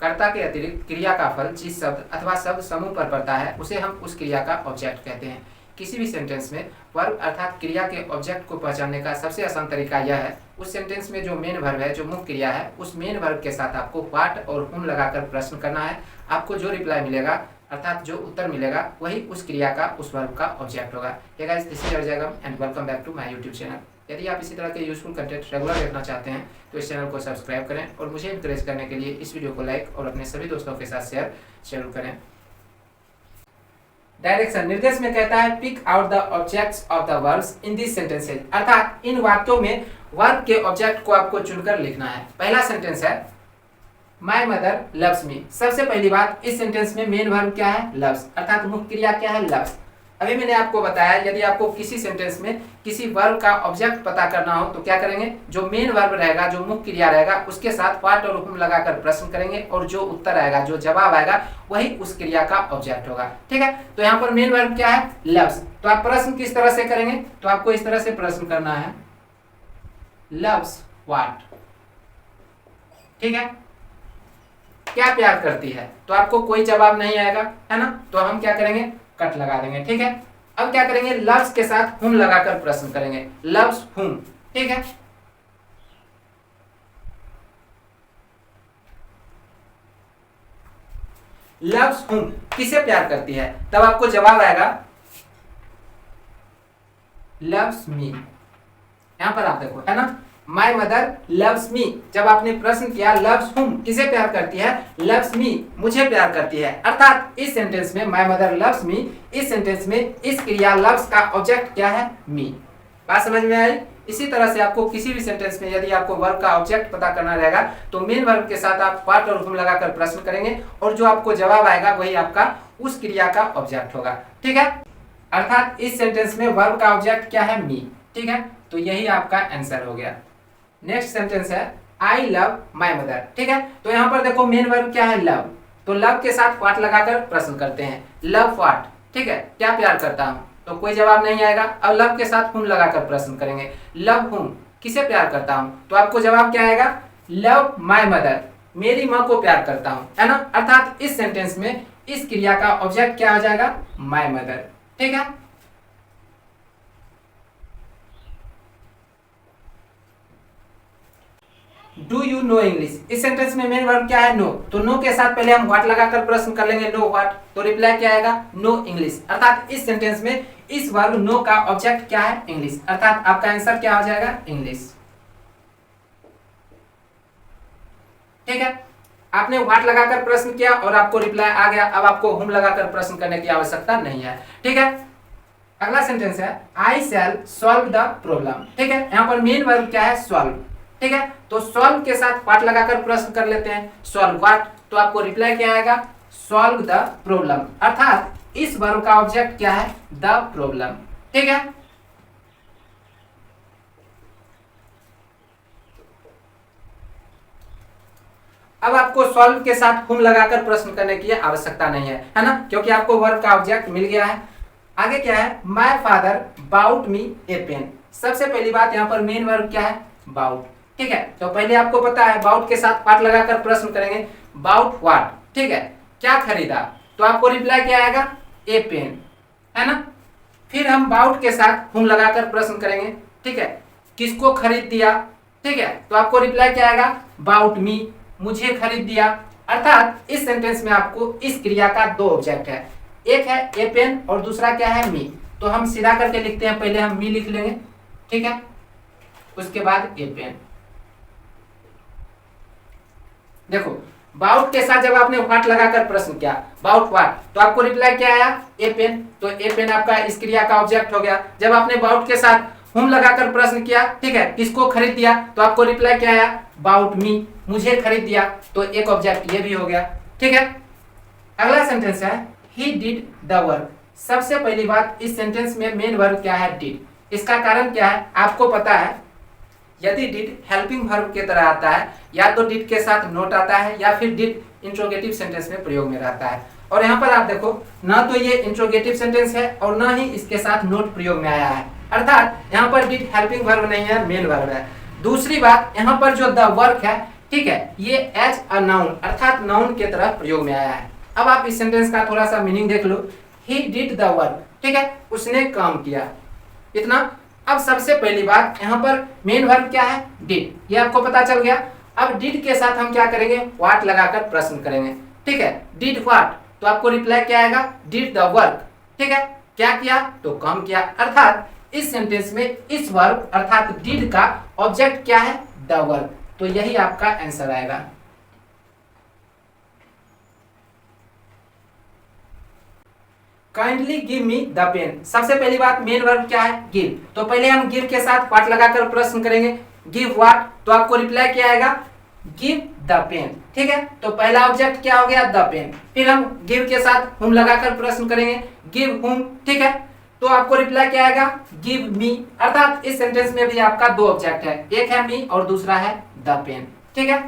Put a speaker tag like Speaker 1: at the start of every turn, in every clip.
Speaker 1: कर्ता के अतिरिक्त क्रिया का फल जिस शब्द अथवा शब्द समूह पर पड़ता है उसे हम उस क्रिया का ऑब्जेक्ट कहते हैं। किसी भी सेंटेंस में वर्ब अर्थात क्रिया के ऑब्जेक्ट को पहचानने का सबसे आसान तरीका यह है, उस सेंटेंस में जो मेन वर्ब है, जो मुख्य क्रिया है, उस मेन वर्ब के साथ आपको व्हाट और हुम लगाकर प्रश्न करना है। आपको जो रिप्लाई मिलेगा अर्थात जो उत्तर मिलेगा वही उस क्रिया का, उस वर्ब का ऑब्जेक्ट होगा। Hey guys, this is Jagam and welcome back to my YouTube channel. यदि आप इसी तरह के यूजफुल कंटेंट रेगुलर देखना चाहते हैं तो इस चैनल को सब्सक्राइब करें और मुझे इंकरेज करने के लिए इस वीडियो को लाइक और अपने सभी दोस्तों के साथ शेयर जरूर करें। डायरेक्शन निर्देश में कहता है pick out the objects of the verbs in this sentences, अर्थात इन वाक्यों में वर्ब के ऑब्जेक्ट को आपको चुनकर लिखना है। पहला सेंटेंस है माय मदर लव्स मी। सबसे पहली बात, इस सेंटेंस में मेन वर्ब क्या है? लव्स, अर्थात मुख्य क्रिया क्या है? लव्स। अभी मैंने आपको बताया यदि आपको किसी सेंटेंस में किसी वर्ब का ऑब्जेक्ट पता करना हो तो क्या करेंगे, जो मेन वर्ब रहेगा, जो मुख्य क्रिया रहेगा, उसके साथ व्हाट और हुम लगाकर प्रश्न करेंगे और जो उत्तर आएगा, जो जवाब आएगा, वही उस क्रिया का ऑब्जेक्ट होगा। ठीक है, तो यहाँ पर मेन वर्ब क्या है? लव्स। तो आप प्रश्न किस तरह से करेंगे? तो आपको इस तरह से प्रश्न करना है, लव्स व्हाट। ठीक है, क्या प्यार करती है? तो आपको कोई जवाब नहीं आएगा, है ना, तो हम क्या करेंगे, कट लगा देंगे। ठीक है, अब क्या करेंगे, लव्स के साथ हुम लगाकर प्रश्न करेंगे, लव्स हुम। ठीक है, लव्स हुम, किसे प्यार करती है? तब आपको जवाब आएगा लव्स मी। यहां पर आप देखो, है ना, माय मदर लव्स मी। जब आपने प्रश्न किया लव्स हुम, किसे प्यार करती है? लव्स मी, मुझे प्यार करती है। अर्थात इस सेंटेंस में माय मदर लव्स मी, इस सेंटेंस में इस क्रिया लव्स का ऑब्जेक्ट क्या है? मी। बात समझ में आई? इसी तरह से आपको किसी भी सेंटेंस में यदि आपको वर्ब का ऑब्जेक्ट पता करना रहेगा तो मेन वर्ब के साथ आप व्हाट और हुम लगाकर प्रश्न करेंगे और जो आपको जवाब आएगा वही आपका उस क्रिया का ऑब्जेक्ट होगा। ठीक है, अर्थात इस सेंटेंस में वर्ब का ऑब्जेक्ट क्या है? मी। ठीक है, तो यही आपका आंसर हो गया। नेक्स्ट सेंटेंस है आई लव माई मदर। ठीक है, तो यहाँ पर देखो मेन वर्ब क्या है? लव। तो लव के साथ व्हाट लगाकर प्रश्न करते हैं, लव व्हाट। ठीक है, क्या प्यार करता हूँ? तो कोई जवाब नहीं आएगा। अब लव के साथ हुम लगाकर प्रश्न करेंगे, लव हुम, किसे प्यार करता हूँ? तो आपको जवाब क्या आएगा? लव माई मदर, मेरी माँ को प्यार करता हूँ, है ना। अर्थात इस सेंटेंस में इस क्रिया का ऑब्जेक्ट क्या हो जाएगा? My mother. ठीक है, डू यू नो इंग्लिश। इस सेंटेंस में मेन वर्ब क्या है? नो। तो नो के साथ पहले हम व्हाट लगाकर प्रश्न कर लेंगे, नो व्हाट। तो रिप्लाई क्या आएगा? No English. अर्थात इस सेंटेंस में इस वर्ब नो का ऑब्जेक्ट क्या है? इंग्लिश। अर्थात आपका आंसर क्या हो जाएगा? इंग्लिश। ठीक है, आपने व्हाट लगाकर प्रश्न किया और आपको रिप्लाई आ गया। अब आपको हुम लगाकर प्रश्न करने की आवश्यकता नहीं है। ठीक है, अगला सेंटेंस है आई शैल सॉल्व द प्रॉब्लम। ठीक है, यहाँ पर मेन वर्ब क्या है? सॉल्व। ठीक है, तो सॉल्व के साथ व्हाट लगाकर प्रश्न कर लेते हैं, सॉल्व व्हाट। तो आपको रिप्लाई क्या आएगा? Solve the problem. अर्थात इस वर्ब का ऑब्जेक्ट क्या है? The problem. ठीक है, अब आपको सॉल्व के साथ हुम लगाकर प्रश्न करने की आवश्यकता नहीं है ना, क्योंकि आपको वर्ब का ऑब्जेक्ट मिल गया है। आगे क्या है? My father bought me a pen. सबसे पहली बात, यहाँ पर मेन वर्ब क्या है? बाउट। ठीक है, तो पहले आपको पता है बाउट के साथ व्हाट लगाकर प्रश्न करेंगे, बाउट व्हाट। ठीक है, क्या खरीदा? तो आपको रिप्लाई क्या आएगा? ए पेन, है ना। फिर हम बाउट के साथ हुम लगाकर प्रश्न करेंगे। ठीक है, किसको खरीद दिया? ठीक है, तो आपको रिप्लाई क्या आएगा? बाउट मी, मुझे खरीद दिया। अर्थात इस सेंटेंस में आपको इस क्रिया का दो ऑब्जेक्ट है, एक है ए पेन और दूसरा क्या है? मी। तो हम सीधा करके लिखते हैं, पहले हम मी लिख लेंगे। ठीक है, उसके बाद ए पेन। देखो, बाउट के साथ जब आपने व्हाट लगाकर प्रश्न किया, बाउट व्हाट, तो आपको रिप्लाई क्या आया? ए पेन। तो ए पेन आपका इस क्रिया का ऑब्जेक्ट हो गया। जब आपने बाउट के साथ हुम लगाकर प्रश्न किया, ठीक है, किसको खरीद दिया, तो आपको रिप्लाई क्या आया? बाउट मी, मुझे खरीद दिया। तो एक ऑब्जेक्ट ये भी हो गया। ठीक है, अगला सेंटेंस है ही डिड द वर्क। सबसे पहली बात, इस सेंटेंस में मेन वर्ब क्या है? डिड। इसका कारण क्या है? आपको पता है यदि डिड हेल्पिंग वर्ब की तरह आता है, या तो डिड के साथ नोट आता है या फिर डिड इंट्रोगेटिव सेंटेंस में प्रयोग में रहता है। और यहाँ पर आप देखो, ना तो ये इंट्रोगेटिव सेंटेंस है और ना ही इसके साथ नोट प्रयोग में आया है। अर्थात यहाँ पर डिड हेल्पिंग वर्ब नहीं है, मेन वर्ब है। दूसरी बात, यहाँ पर जो द वर्क है, ठीक है, ये एज अ नाउन अर्थात नाउन के तरह प्रयोग में आया है। अब आप इस सेंटेंस का थोड़ा सा मीनिंग देख लो। ही डिड द वर्क, ठीक है, उसने काम किया, इतना। अब सबसे पहली बात यहाँ पर मेन वर्ब क्या है, डिड, ये आपको पता चल गया। अब डिड के साथ हम क्या करेंगे, व्हाट लगाकर प्रश्न करेंगे, ठीक है। डिड व्हाट, तो आपको रिप्लाई क्या आएगा, डिड द वर्क, ठीक है। क्या किया, तो काम किया। अर्थात इस सेंटेंस में इस वर्ब अर्थात डिड का ऑब्जेक्ट क्या है, द वर्क, तो यही आपका आंसर आएगा। Kindly give me the pen, सबसे पहली बात मेन वर्ब क्या है, गिव, तो पहले हम गिव के साथ व्हाट लगाकर प्रश्न करेंगे। गिव व्हाट, तो आपको रिप्लाई क्या आएगा, गिव द पेन, ठीक है। तो पहला ऑब्जेक्ट क्या हो गया, द पेन। फिर हम गिव के साथ हुम लगाकर प्रश्न करेंगे, गिव हुम, ठीक है। तो आपको रिप्लाई क्या आएगा, गिव मी। अर्थात इस सेंटेंस में भी आपका दो ऑब्जेक्ट है, एक है मी और दूसरा है द पेन, ठीक है।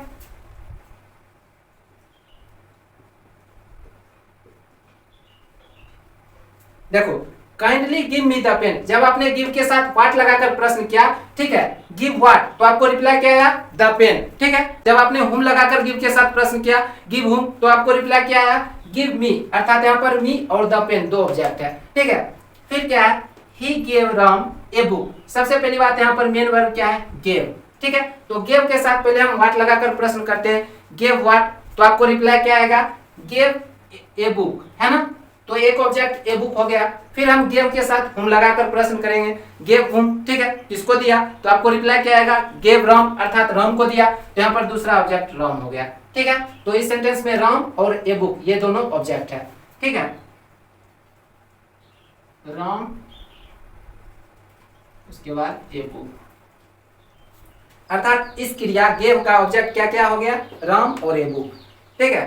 Speaker 1: देखो, kindly give me the pen, जब आपने गिव के साथ व्हाट लगाकर प्रश्न किया, ठीक है, गिव व्हाट, तो आपको रिप्लाई क्या आया, द पेन, ठीक है। जब आपने हुम लगाकर गिव के साथ प्रश्न किया, गिव हुम, तो आपको रिप्लाई क्या आया, गिव मी। अर्थात यहाँ पर मी और द पेन दो ऑब्जेक्ट है, ठीक है। फिर क्या है, he gave Ram a book, सबसे पहली बात यहाँ पर मेन वर्ब क्या है, गेव, ठीक है। तो गेव के साथ पहले हम व्हाट लगाकर प्रश्न करते हैं, गेव व्हाट, तो आपको रिप्लाई क्या आएगा, गेव ए बुक, है ना। तो एक ऑब्जेक्ट ए बुक हो गया। फिर हम गेव के साथ हुम लगाकर प्रश्न करेंगे, गेव हुम, ठीक है, किसको दिया, तो आपको रिप्लाई क्या आएगा, गेव राम, अर्थात राम को दिया, तो यहाँ पर दूसरा ऑब्जेक्ट राम हो गया, ठीक है। तो इस सेंटेंस में राम और ए बुक ये दोनों ऑब्जेक्ट है, ठीक है। राम, उसके बाद ए बुक, अर्थात इस क्रिया गेव का ऑब्जेक्ट क्या क्या हो गया, राम और ए बुक, ठीक है।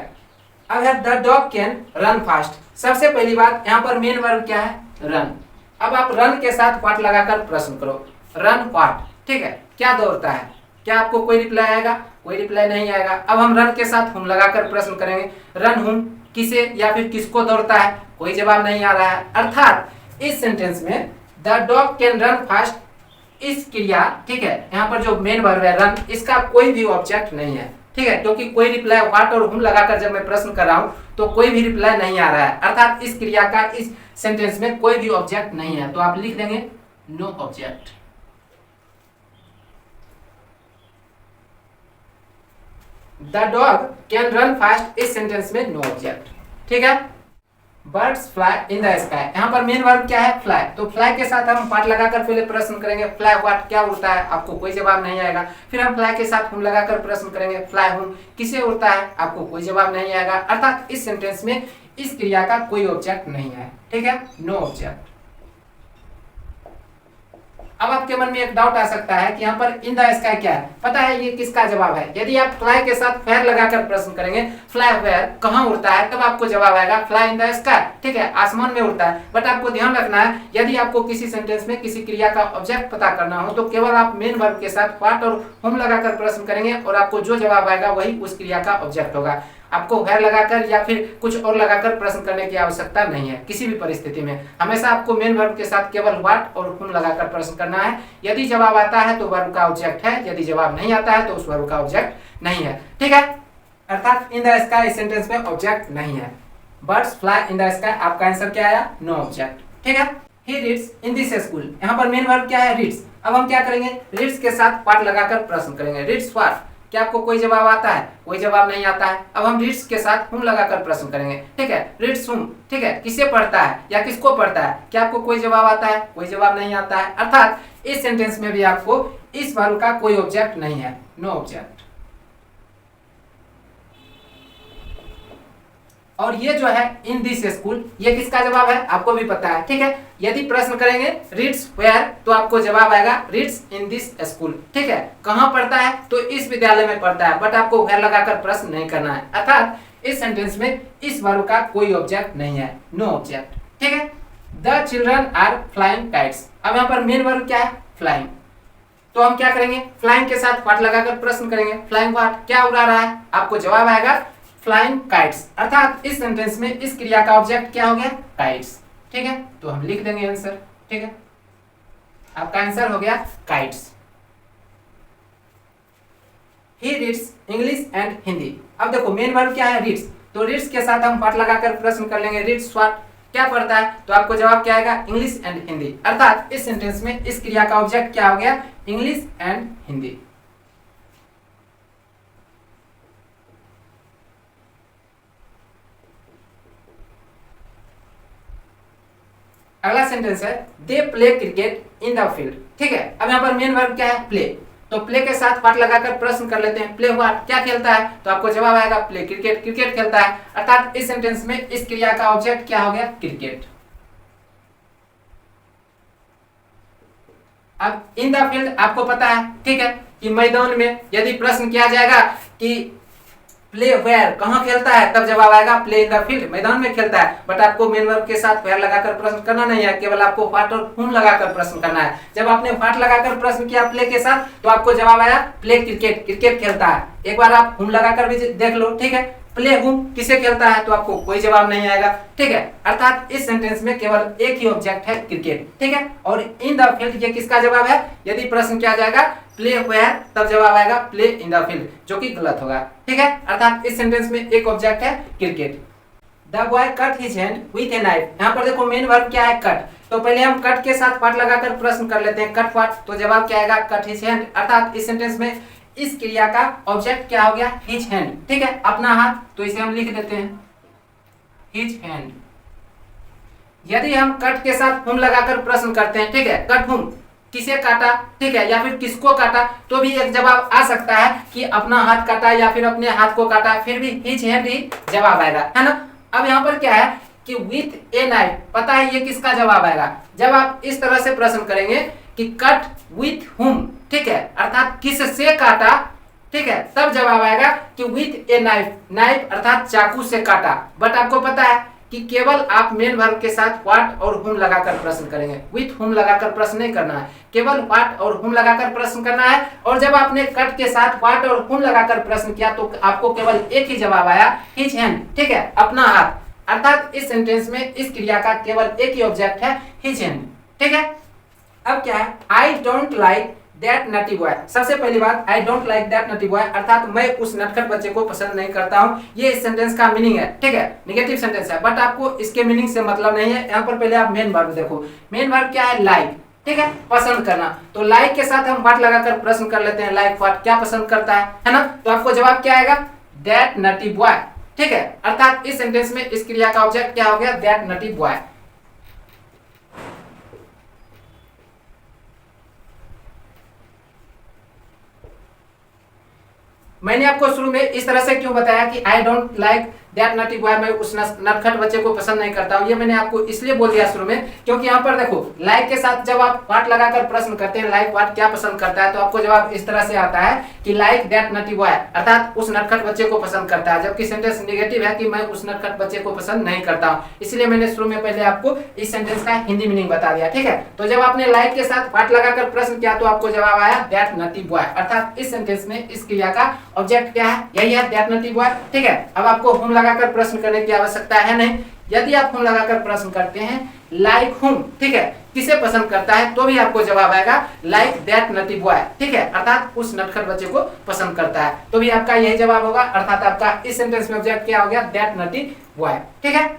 Speaker 1: अब है the dog can run fast, सबसे पहली बात यहाँ पर मेन वर्ब क्या है, रन। अब आप रन के साथ व्हाट लगाकर प्रश्न करो, रन व्हाट, ठीक है, क्या दौड़ता है, क्या आपको कोई रिप्लाई आएगा, कोई रिप्लाई नहीं आएगा। अब हम रन के साथ हुम लगाकर प्रश्न करेंगे, रन हुम, किसे या फिर किसको दौड़ता है, कोई जवाब नहीं आ रहा है। अर्थात इस सेंटेंस में the dog can run fast, इस क्रिया, ठीक है, यहाँ पर जो मेन वर्ब है रन, इसका कोई भी ऑब्जेक्ट नहीं है, ठीक है, क्योंकि कोई रिप्लाई व्हाट और हुम लगाकर जब मैं प्रश्न कर रहा हूं तो कोई भी रिप्लाई नहीं आ रहा है। अर्थात इस क्रिया का इस सेंटेंस में कोई भी ऑब्जेक्ट नहीं है, तो आप लिख देंगे no object. The dog can run fast, इस सेंटेंस में नो ऑब्जेक्ट, ठीक है। Birds fly in the sky, यहाँ पर मेन वर्ब क्या है, फ्लाई, तो फ्लाई के साथ हम व्हाट लगाकर पहले प्रश्न करेंगे, फ्लाई व्हाट, क्या उड़ता है, आपको कोई जवाब नहीं आएगा। फिर हम फ्लाई के साथ हुम लगाकर प्रश्न करेंगे, फ्लाई हुम, किसे उड़ता है, आपको कोई जवाब नहीं आएगा। अर्थात इस सेंटेंस में इस क्रिया का कोई ऑब्जेक्ट नहीं है, ठीक है, नो ऑब्जेक्ट। अब आपके मन में एक डाउट आ सकता है कि यहाँ पर इन द स्काई क्या है, पता है ये किसका जवाब है। यदि आप फ्लाई के साथ फेयर लगाकर प्रश्न करेंगे, फ्लाई वेयर, कहाँ उड़ता है, तब आपको जवाब आएगा फ्लाई इन द स्काई, ठीक है, आसमान में उड़ता है। बट आपको ध्यान रखना है, यदि आपको किसी सेंटेंस में किसी क्रिया का ऑब्जेक्ट पता करना हो तो केवल आप मेन वर्ब के साथ व्हाट और हुम लगाकर प्रश्न करेंगे और आपको जो जवाब आएगा वही उस क्रिया का ऑब्जेक्ट होगा। आपको वेयर लगाकर या फिर कुछ और लगाकर प्रश्न करने की आवश्यकता नहीं है किसी भी परिस्थिति में। हमेशा आपको मेन वर्ब के साथ केवल व्हाट और हुम लगाकर प्रश्न करना है। यदि जवाब आता है तो वर्ब का ऑब्जेक्ट है, यदि जवाब नहीं आता है तो उस वर्ब का ऑब्जेक्ट नहीं है, ठीक है। अर्थात इन द स्काई सेंटेंस में ऑब्जेक्ट नहीं है। Birds fly in the sky, आपका आंसर क्या आया, नो ऑब्जेक्ट, ठीक है। He reads in this school, यहाँ पर मेन वर्ब क्या है, रीड्स। अब हम क्या करेंगे, रीड्स के साथ व्हाट लगाकर प्रश्न करेंगे, रीड्स व्हाट, क्या आपको कोई जवाब आता है, कोई जवाब नहीं आता है। अब हम रीड्स के साथ हुम लगाकर प्रश्न करेंगे, ठीक है, रीड्स हुम, ठीक है, किसे पढ़ता है या किसको पढ़ता है, क्या आपको कोई जवाब आता है, कोई जवाब नहीं आता है। अर्थात इस सेंटेंस में भी आपको इस वर्ब का कोई ऑब्जेक्ट नहीं है, नो ऑब्जेक्ट। और ये जो है इन दिस स्कूल, ये किसका जवाब है, आपको भी पता है, ठीक है। यदि प्रश्न करेंगे रीड्स वेयर, तो आपको जवाब आएगा रीड्स इन दिस स्कूल, ठीक है, कहाँ पढ़ता है, तो इस विद्यालय में पढ़ता है। बट आपको वेयर लगाकर प्रश्न नहीं करना है। अर्थात इस सेंटेंस में इस वर्ब का कोई ऑब्जेक्ट नहीं है, नो ऑब्जेक्ट, ठीक है। The children are flying kites, अब यहाँ पर मेन वर्ब क्या है, फ्लाइंग, तो हम क्या करेंगे, फ्लाइंग के साथ व्हाट लगाकर प्रश्न करेंगे, फ्लाइंग व्हाट, क्या उड़ा रहा है, आपको जवाब आएगा फ्लाइंग काइट्स। अर्थात इस सेंटेंस में इस क्रिया का ऑब्जेक्ट क्या हो गया, काइट्स, ठीक है। तो हम लिख देंगे आंसर, ठीक है, आपका आंसर हो गया kites. He reads English and Hindi. अब देखो मेन वर्ब क्या है, रीड्स, तो रीड्स के साथ हम व्हाट लगाकर प्रश्न कर लेंगे, रीड्स व्हाट, क्या पढ़ता है, तो आपको जवाब क्या आएगा, इंग्लिश एंड हिंदी। अर्थात इस सेंटेंस में इस क्रिया का ऑब्जेक्ट क्या हो गया, इंग्लिश एंड हिंदी। अगला सेंटेंस है they play cricket in the field. ठीक है, अब यहाँ पर मेन वर्ब क्या है, प्ले, तो प्ले के साथ व्हाट लगाकर प्रश्न कर लेते हैं, प्ले व्हाट, क्या खेलता है, तो आपको जवाब आएगा प्ले क्रिकेट, क्रिकेट खेलता है। अर्थात इस सेंटेंस में इस क्रिया का ऑब्जेक्ट क्या हो गया, क्रिकेट। अब इन द फील्ड आपको पता है, ठीक है, कि मैदान में यदि प्रश्न किया जाएगा कि प्ले वेयर, कहां खेलता है, तब जवाब आएगा प्ले इन द फील्ड, मैदान में खेलता है। बट आपको मेन वर्ब के साथ वेयर लगाकर प्रश्न करना नहीं है, केवल आपको व्हाट और whom लगाकर प्रश्न करना है। जब आपने व्हाट लगाकर प्रश्न किया प्ले के साथ, तो आपको जवाब आया प्ले क्रिकेट, क्रिकेट खेलता है। एक बार आप whom लगाकर भी देख लो, ठीक है, प्ले whom किसे खेलता है, तो आपको कोई जवाब नहीं आएगा। ठीक है, अर्थात इस सेंटेंस में केवल एक ही ऑब्जेक्ट है, क्रिकेट। ठीक है, और इन द फील्ड ये किसका जवाब है, यदि प्रश्न किया जाएगा प्ले वेयर, तब जवाब आएगा प्ले इन द फील्ड, जो कि गलत होगा। ठीक है, अर्थात इस सेंटेंस में एक ऑब्जेक्ट है, cricket. The boy cut his hand with a knife. यहाँ पर देखो मेन वर्ब क्या है, कट, तो पहले हम कट के साथ व्हाट लगाकर प्रश्न कर लेते हैं, कट व्हाट, तो जवाब क्या आएगा, कट हिज हैंड। अर्थात इस सेंटेंस में इस क्रिया का ऑब्जेक्ट क्या हो गया, हिज हैंड। ठीक है, अपना हाथ, तो इसे हम लिख देते हैं हिज हैंड। यदि हम कट के साथ हुम लगाकर प्रश्न करते हैं, ठीक है, कट हुम, किसे काटा, ठीक है, या फिर किसको काटा, तो भी एक जवाब आ सकता है कि अपना हाथ काटा या फिर अपने हाथ को काटा, फिर भी हिज हैंड ही जवाब आएगा, है ना। अब यहाँ पर क्या है कि विथ ए नाइफ, पता है ये किसका जवाब आएगा, जब आप इस तरह से प्रश्न करेंगे कि कट विथ हुम, ठीक है, अर्थात किससे काटा, ठीक है, तब जवाब आएगा कि विथ ए नाइफ, नाइफ अर्थात चाकू से काटा। बट आपको पता है कि केवल आप मेन वर्ब के साथ व्हाट और हुम लगाकर प्रश्न करेंगे, विथ हुम लगाकर प्रश्न नहीं करना है, केवल व्हाट और हुम लगाकर प्रश्न करना है। और जब आपने कट के साथ व्हाट और हुम लगाकर प्रश्न किया, तो आपको केवल एक ही जवाब आया, हिज हैंड, ठीक है, अपना हाथ। अर्थात इस सेंटेंस में इस क्रिया का केवल एक ही ऑब्जेक्ट है, हिज हैंड। ठीक है, अब क्या है, I don't like that nutty boy. सबसे पहली बात, I don't like that nutty boy, अर्थात मैं उस नटखट बच्चे को पसंद नहीं करता हूं, ये इस सेंटेंस का मीनिंग है। ठीक है, नेगेटिव सेंटेंस है, बट आपको इसके मीनिंग से मतलब नहीं है। यहाँ पर पहले आप मेन वर्ब देखो, मेन वर्ब क्या है, लाइक, ठीक है, पसंद करना, तो लाइक के साथ हम व्हाट लगाकर प्रश्न कर लेते हैं, लाइक व्हाट, क्या पसंद करता है ना, तो आपको जवाब क्या आएगा, दैट नटी बॉय। ठीक है, अर्थात इस सेंटेंस में इस क्रिया का ऑब्जेक्ट क्या हो गया, दैट नटी बॉय। मैंने आपको शुरू में इस तरह से क्यों बताया कि I don't like that nutty boy, मैं उस नटखट बच्चे को पसंद नहीं करता हूं, ये मैंने आपको इसलिए बोल दिया शुरू में, क्योंकि यहाँ पर देखो लाइक के साथ जब आप व्हाट लगाकर प्रश्न करते हैं, लाइक व्हाट, क्या पसंद करता है, तो आपको जवाब इस तरह से आता है कि लाइक दैट नटी बॉय, अर्थात उस नटखट बच्चे को पसंद करता है। जबकि सेंटेंस नेगेटिव है कि मैं उस नटखट बच्चे को पसंद नहीं करता हूं, इसलिए मैंने शुरू में पहले आपको इस सेंटेंस का हिंदी मीनिंग बता दिया। ठीक है, तो जब आपने लाइक के साथ व्हाट लगाकर प्रश्न किया, तो आपको जवाब आया दैट नटी बॉय। अर्थात इस सेंटेंस में इस क्रिया का ऑब्जेक्ट क्या है, यही है, दैट नटी बॉय। ठीक है, अब आपको हुम लगाकर प्रश्न करने की आवश्यकता है नहीं। यदि आप हुम लगाकर प्रश्न करते हैं लाइक हुम, ठीक है, किसे पसंद करता है, तो भी आपको जवाब आएगा लाइक दैट नटी बॉय। ठीक है, अर्थात उस नटखट बच्चे को पसंद करता है, तो भी आपका यही जवाब होगा। अर्थात आपका इस सेंटेंस में ऑब्जेक्ट क्या हो गया, दैट नटी बॉय। ठीक है,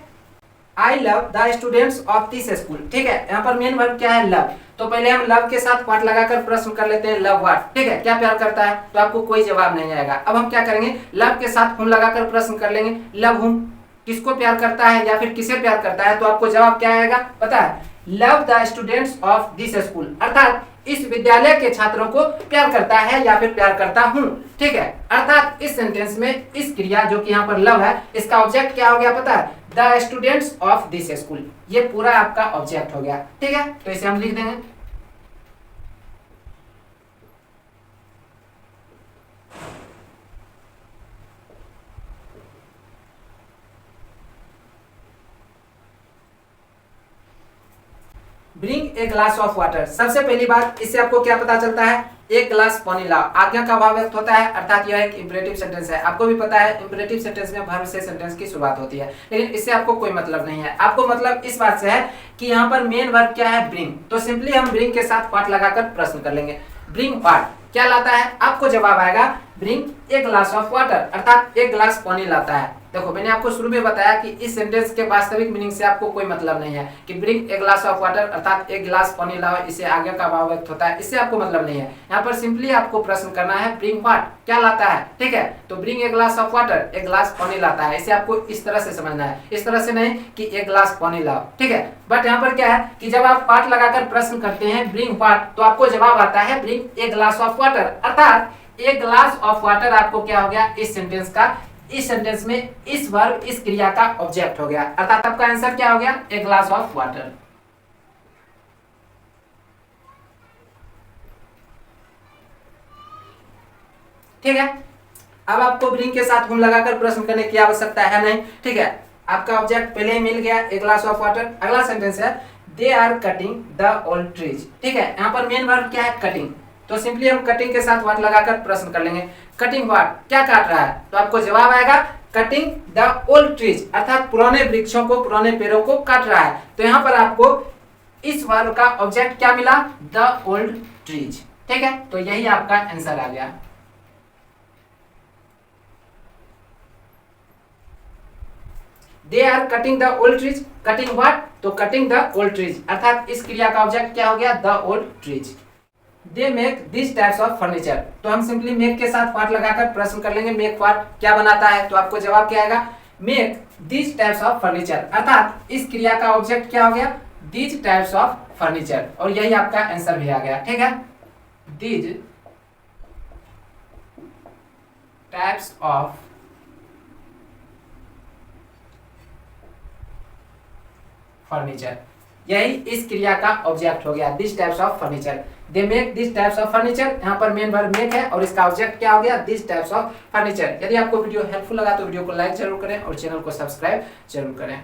Speaker 1: I love the students of this school. ठीक है, यहाँ पर मेन वर्ब क्या है, लव, तो पहले हम लव के साथ व्हाट लगाकर प्रश्न कर लेते हैं, लव व्हाट, ठीक है, क्या प्यार करता है, तो आपको कोई जवाब नहीं आएगा। अब हम क्या करेंगे, लव के साथ हुम लगाकर प्रश्न कर लेंगे, लव हुम, किसको प्यार करता है या फिर किसे प्यार करता है, तो आपको जवाब क्या आएगा, पता है, love the students of this school, अर्थात इस विद्यालय के छात्रों को प्यार करता है या फिर प्यार करता हूं। ठीक है, अर्थात इस सेंटेंस में इस क्रिया जो कि यहाँ पर लव है, इसका ऑब्जेक्ट क्या हो गया, पता है, the students of this school, ये पूरा आपका ऑब्जेक्ट हो गया। ठीक है, तो इसे हम लिख देंगे, bring a glass of water. सबसे पहली बात, इससे आपको क्या पता चलता है, एक गिलास पानी लाओ, आज्ञा का भाव व्यक्त होता है, अर्थात यह एक इंपरेटिव सेंटेंस है। आपको भी पता है इंपरेटिव सेंटेंस में वर्ब से सेंटेंस की शुरुआत होती है, लेकिन इससे आपको कोई मतलब नहीं है। आपको मतलब इस बात से है कि यहाँ पर मेन वर्ब क्या है, ब्रिंग, तो सिंपली हम ब्रिंग के साथ व्हाट लगाकर प्रश्न कर लेंगे, ब्रिंग व्हाट, क्या लाता है, आपको जवाब आएगा bring a glass of water, अर्थात एक गिलास पानी लाता है। देखो मैंने आपको शुरू में बताया कि इस सेंटेंस के वास्तविक मीनिंग से आपको कोई मतलब नहीं है कि bring a glass of water अर्थात एक गिलास पानी लाओ, इससे आगे का भाव व्यक्त होता है, इससे आपको मतलब नहीं है। यहाँ पर सिंपली आपको प्रश्न करना है ब्रिंग व्हाट, क्या लाता है, ठीक है। तो bring a glass of water, एक गिलास पानी लाता है, इसे आपको इस तरह से समझना है, इस तरह से नहीं कि एक गिलास पानी लाओ, ठीक है। बट यहाँ पर क्या है कि जब आप व्हाट लगाकर प्रश्न करते हैं ब्रिंग व्हाट, तो आपको जवाब आता है bring a glass of water, अर्थात एक ग्लास ऑफ वाटर आपको क्या हो गया इस सेंटेंस का, इस सेंटेंस में इस वर्ब इस क्रिया का ऑब्जेक्ट हो गया, अर्थात आपका आंसर क्या हो गया ए ग्लास ऑफ वाटर। ठीक है, अब आपको ब्रिंग के साथ हुम लगाकर प्रश्न करने की आवश्यकता है नहीं, ठीक है। आपका ऑब्जेक्ट पहले ही मिल गया ए ग्लास ऑफ वाटर। अगला सेंटेंस है they are cutting the old trees, ठीक है। यहाँ पर मेन वर्ब क्या है कटिंग, तो सिंपली हम कटिंग के साथ व्हाट लगाकर प्रश्न कर लेंगे, कटिंग व्हाट, क्या काट रहा है, तो आपको जवाब आएगा कटिंग द ओल्ड ट्रीज, अर्थात पुराने वृक्षों को, पुराने पेड़ों को काट रहा है। तो यहाँ पर आपको इस वर्ब का ऑब्जेक्ट क्या मिला, द ओल्ड ट्रीज, ठीक है। तो यही आपका आंसर आ गया। They are cutting the old trees, cutting what, तो कटिंग द ओल्ड ट्रीज, अर्थात इस क्रिया का ऑब्जेक्ट क्या हो गया the old trees. They make this types of furniture, तो हम सिंपली मेक के साथ व्हाट लगाकर प्रश्न कर लेंगे मेक व्हाट क्या बनाता है, तो आपको जवाब क्या आएगा make this types of furniture, अर्थात इस क्रिया का ऑब्जेक्ट क्या हो गया दिस टाइप्स ऑफ फर्नीचर, और यही आपका आंसर भी आ गया, ठीक है। दिस टाइप्स ऑफ फर्नीचर, यही इस क्रिया का ऑब्जेक्ट हो गया this types of furniture. They make this types of furniture, यहाँ पर मेन वर्ब मेक है और इसका ऑब्जेक्ट क्या हो गया दिस टाइप्स ऑफ फर्नीचर। यदि आपको वीडियो हेल्पफुल लगा तो वीडियो को लाइक जरूर करें और चैनल को सब्सक्राइब जरूर करें।